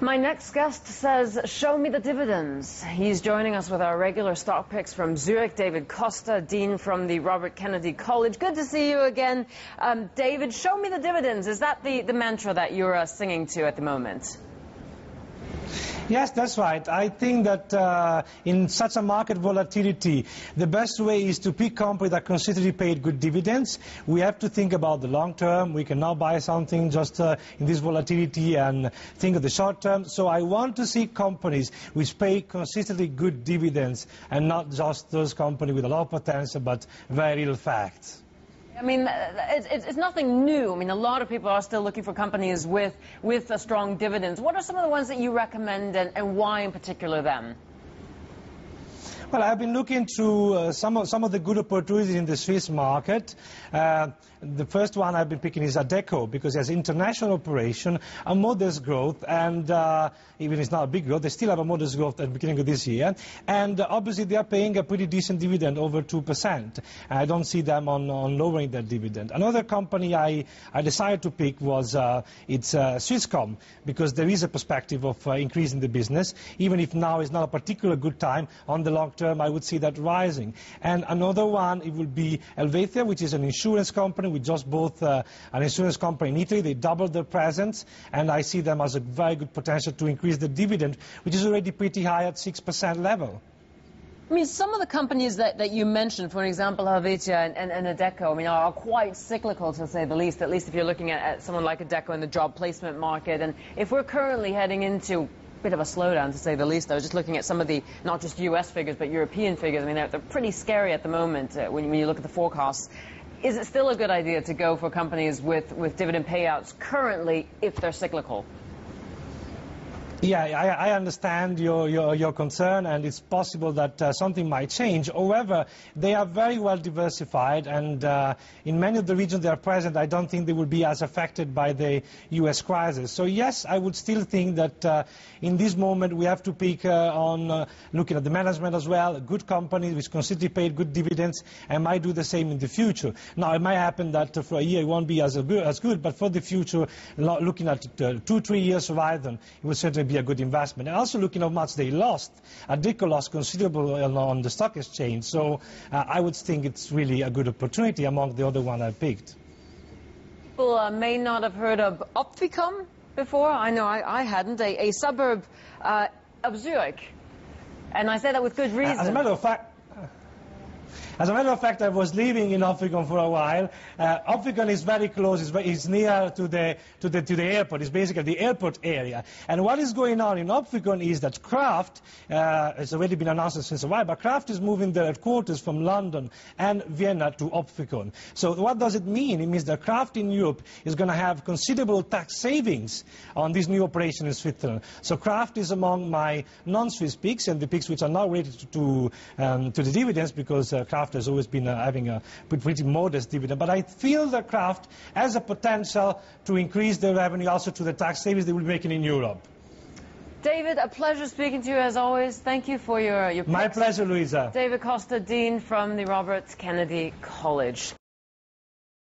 My next guest says, show me the dividends. He's joining us with our regular stock picks from Zürich, David Costa, Dean from the Robert Kennedy College. Good to see you again. David, show me the dividends. Is that the mantra that you're singing to at the moment? Yes, that's right. I think that in such a market volatility, the best way is to pick companies that consistently paid good dividends. We have to think about the long term. We cannot buy something just in this volatility and think of the short term. So I want to see companies which pay consistently good dividends and not just those companies with a lot of potential but very little facts. I mean, it's nothing new. I mean, a lot of people are still looking for companies with strong dividends. What are some of the ones that you recommend, and why in particular them? Well, I've been looking through some of the good opportunities in the Swiss market. The first one I've been picking is Adecco, because it has international operation, a modest growth, and even if it's not a big growth, they still have a modest growth at the beginning of this year. And obviously they are paying a pretty decent dividend, over 2%. I don't see them on lowering that dividend. Another company I decided to pick was it's Swisscom, because there is a perspective of increasing the business, even if now is not a particular good time. On the long term, I would see that rising. And another one, it will be Helvetia, which is an insurance company. We just bought an insurance company in Italy. They doubled their presence, and I see them as a very good potential to increase the dividend, which is already pretty high at 6% level. I mean, some of the companies that you mentioned, for example, Helvetia and Adecco, I mean, are quite cyclical, to say the least if you're looking at someone like Adecco in the job placement market. And if we're currently heading into bit of a slowdown, to say the least. I was just looking at some of the, not just US figures, but European figures. I mean, they're pretty scary at the moment when you look at the forecasts. Is it still a good idea to go for companies with dividend payouts currently if they're cyclical? Yeah, I understand your concern, and it's possible that something might change. However, they are very well diversified, and in many of the regions they are present, I don't think they will be as affected by the U.S. crisis. So yes, I would still think that in this moment we have to pick on looking at the management as well, good companies which consistently paid good dividends, and might do the same in the future. Now, it might happen that for a year it won't be as good, but for the future, looking at 2-3 years horizon, it will certainly be a good investment. And also looking how much they lost. Adecco lost considerable on the stock exchange, so I would think it's really a good opportunity among the other one I picked. People may not have heard of Opfikon before. I know I hadn't. A suburb of Zurich. And I say that with good reason. As a matter of fact, I was living in Opfikon for a while. Opfikon is very close. It's near to the airport. It's basically the airport area. And what is going on in Opfikon is that Kraft, it's already been announced since a while, but Kraft is moving their headquarters from London and Vienna to Opfikon. So what does it mean? It means that Kraft in Europe is going to have considerable tax savings on this new operation in Switzerland. So Kraft is among my non-Swiss picks, and the picks which are not related to the dividends, because Kraft has always been having a pretty modest dividend. But I feel that Kraft has a potential to increase their revenue also to the tax savings they will be making in Europe. David, a pleasure speaking to you as always. Thank you for your picks. My pleasure, Luisa. David Costa, Dean from the Robert Kennedy College.